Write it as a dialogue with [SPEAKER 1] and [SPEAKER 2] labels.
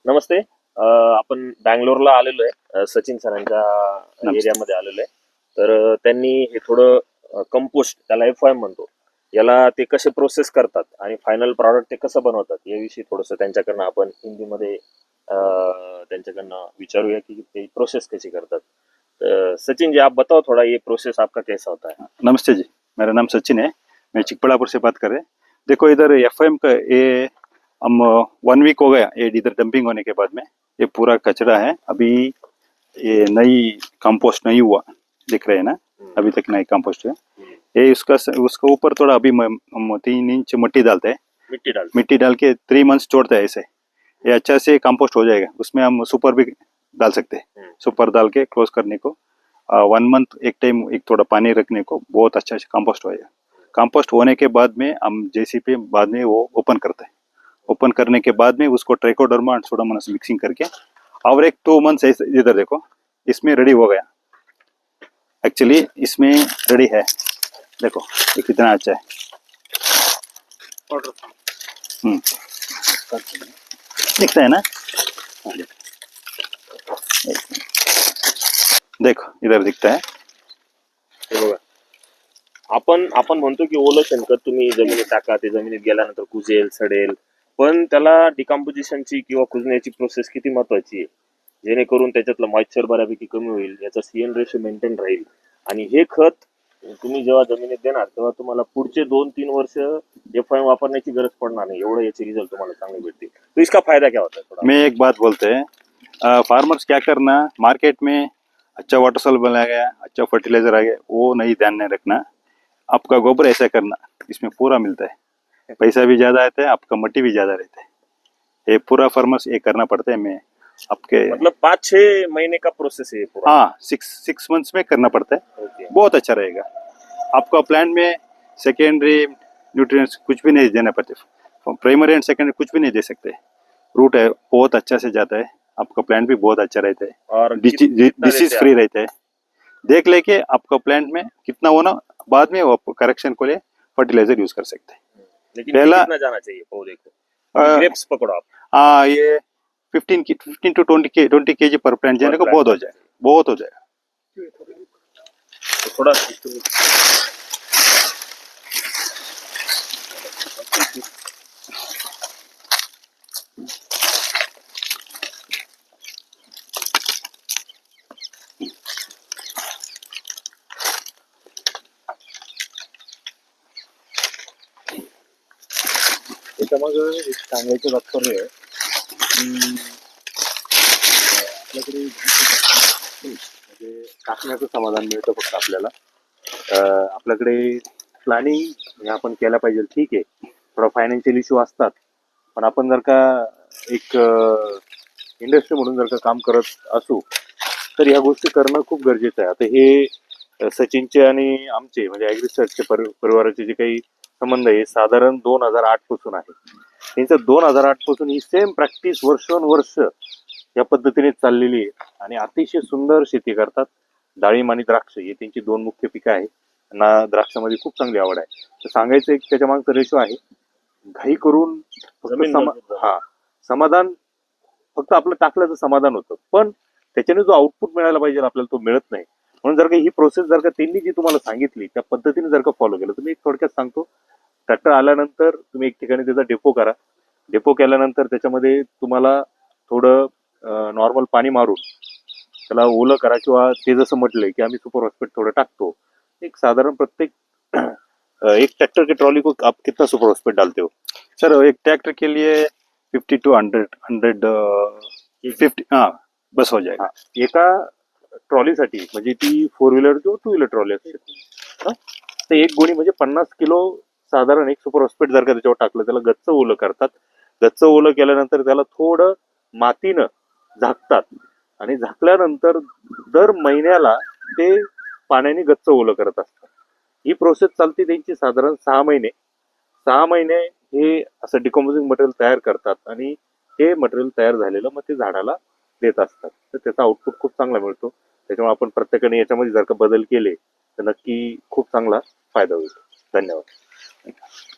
[SPEAKER 1] नमस्ते. आपण बँगलोरला आलेलो आहे. सचिन सरांच्या
[SPEAKER 2] नमस्ते.
[SPEAKER 1] एरियामध्ये आलेलो आहे. तर त्यांनी हे थोडं कंपोस्ट, त्याला F1 म्हणतो, याला ते कसे प्रोसेस करतात आणि फायनल प्रॉडक्ट ते कसं बनवतात याविषयी थोडंसं त्यांच्याकडनं आपण हिंदीमध्ये त्यांच्याकडनं विचारूया की ते प्रोसेस कैसी करतात. सचिन जी, आप बताओ थोड़ा ये प्रोसेस आपका कैसा होता है.
[SPEAKER 2] नमस्ते जी, मेरा नाम सचिन है। मैं चिकबड़ापुर से बात कर रहे हैं। देखो इधर एफएम का ये हम 1 वीक हो गया ये इधर डंपिंग होने के बाद में ये पूरा कचरा है। अभी ये नई कंपोस्ट नहीं हुआ दिख रहे है ना, अभी तक नई कंपोस्ट है ये। उसका ऊपर थोड़ा अभी हम 3 इंच मिट्टी डालते हैं। मिट्टी डाल के 3 मंथ्स छोड़ते हैं ऐसे, ये अच्छा से कंपोस्ट हो जाएगा। उसमें हम सुपर भी डाल सकते हैं, सुपर डाल के क्लोज करने को 1 मंथ एक टाइम एक थोड़ा पानी रखने को बहुत अच्छा से कंपोस्ट होएगा। कंपोस्ट होने के बाद में हम जेसीपी बाद में वो ओपन करते हैं। ओपन करने के बाद में उसको ट्राइकोडर्मा और सुडोमोनास मिक्सिंग करके और एक 2 मंथ्स इधर देखो इसमें रेडी हो गया। एक्चुअली इसमें रेडी है, देखो ये कितना अच्छा है। दिखता है ना, देखो इधर दिखता है।
[SPEAKER 1] हे बघा, आपण म्हणतो की ओलं शेणखत तुम्ही जमिनीत टाका, ते जमिनीत गेल्यानंतर कुजेल, सडेल, पण त्याला डिकम्पोजिशनची किंवा कुजण्याची प्रोसेस किती महत्वाची आहे, जेणेकरून त्याच्यातलं मॉइश्चर बऱ्यापैकी कमी होईल, याचा CN रेशो मेंटेन राहील आणि हे खत तुम्ही जेव्हा जमिनीत देणार तेव्हा तुम्हाला पुढचे 2-3 वर्ष F1 वापरण्याची गरज पडणार नाही, एवढं याचे रिझल्ट तुम्हाला चांगले भेटतील. तो इसका फायदा क्या होता है थोड़ा.
[SPEAKER 2] मैं एक बात बोलते हैं, फार्मर्स क्या करना, मार्केट में अच्छा वाटर सॉल्युबल आ गया, अच्छा फर्टिलाइजर आ गया, वो नहीं ध्यान नहीं रखना। आपका गोबर ऐसा करना, इसमें पूरा मिलता है, पैसा भी ज़्यादा आता है, आपका मिट्टी भी ज़्यादा रहता है। ये पूरा फार्मर्स ये करना पड़ता है। मैं आपके
[SPEAKER 1] मतलब 5-6 महीने का प्रोसेस है ये पूरा.
[SPEAKER 2] हाँ 6 मंथ्स में करना पड़ता है।
[SPEAKER 1] ओके.
[SPEAKER 2] बहुत अच्छा रहेगा। आपका प्लांट में सेकेंडरी न्यूट्रिएंट्स कुछ भी नहीं देना पड़ते, प्राइमरी एंड सेकेंडरी कुछ भी नहीं दे सकते। रूट है बहुत अच्छा से जाता है, आपका प्लांट भी बहुत अच्छा रहता है
[SPEAKER 1] और
[SPEAKER 2] डिसीज फ्री रहता है। देख लेके आपका प्लांट में कितना होना, बाद में वो करेक्शन को लिए फर्टिलाइजर यूज कर सकते हैं।
[SPEAKER 1] लेकिन
[SPEAKER 2] पहला
[SPEAKER 1] कितना जाना चाहिए पौधे को. ग्रेप्स पकड़ो आप.
[SPEAKER 2] ये 15 to 20 kg पर प्लांट जाने को बहुत हो जाए, बहुत हो जाएगा।
[SPEAKER 1] तो थोड़ा त्याच्यामागं एक सांगायचं तात्पर्य आहे की आपल्याकडे म्हणजे टाकण्याचं समाधान मिळतं फक्त आपल्याला. आपल्याकडे प्लॅनिंग म्हणजे आपण केलं पाहिजे, ठीक आहे, थोडा फायनान्शियल इश्यू असतात, पण आपण जर का एक इंडस्ट्री म्हणून जर का काम करत असू तर ह्या गोष्टी करणं खूप गरजेचं आहे. आता हे सचिनचे आणि आमचे म्हणजे ॲग्रिसर्चचे परिवाराचे जे काही संबंध आहे साधारण 2008 पासून आहे. त्यांचं 2008 पासून ही सेम प्रॅक्टिस वर्षोनवर्ष या पद्धतीने चाललेली आहे आणि अतिशय सुंदर शेती करतात. डाळिंब आणि द्राक्ष ही त्यांची 2 मुख्य पिकं आहे. त्यांना द्राक्षामध्ये खूप चांगली आवड आहे. तर सांगायचं एक त्याच्या मागचा रेशो आहे, घाई करून समाधान फक्त आपलं टाकल्याचं समाधान होतं, पण त्याच्याने जो आउटपुट मिळायला पाहिजे आपल्याला तो मिळत नाही. म्हणून जर का ही प्रोसेस जर का त्यांनी जी तुम्हाला सांगितली त्या पद्धतीने जर का फॉलो केलं, तुम्ही एक थोडक्यात सांगतो, ट्रॅक्टर आल्यानंतर तुम्ही एक ठिकाणी त्याचा डेपो करा. डेपो केल्यानंतर त्याच्यामध्ये तुम्हाला थोडं नॉर्मल पाणी मारून त्याला ओलं करा, किंवा ते जसं म्हटलंय की आम्ही सुपर फॉस्फेट थोडं टाकतो. एक साधारण प्रत्येक एक ट्रैक्टर की ट्रॉली को आप कितना सुपर फॉस्फेट डालते हो?
[SPEAKER 2] सर एक ट्रैक्टर के लिए 50 to 150 हाँ बस हो जाएगा
[SPEAKER 1] एका ट्रॉलीसाठी. म्हणजे ती 4 व्हीलर किंवा 2 व्हीलर ट्रॉली असते, तर एक गोणी म्हणजे 50 किलो साधारण एक सुपर फॉस्फेट जर का त्याच्यावर टाकलं, त्याला गच्च ओलं करतात. गच्च ओलं केल्यानंतर त्याला थोडं मातीनं झाकतात आणि झाकल्यानंतर दर महिन्याला ते पाण्याने गच्च ओलं करत असतात. ही प्रोसेस चालते त्यांची साधारण 6 महिने. 6 महिने हे असं डिकम्पोजिंग मटेरियल तयार करतात आणि हे मटेरियल तयार झालेलं मग ते झाडाला देत असतात. तर त्याचा आउटपुट खूप चांगला मिळतो. त्याच्यामुळे आपण प्रत्येकाने याच्यामध्ये जर का बदल केले तर नक्की खूप चांगला फायदा होईल. धन्यवाद.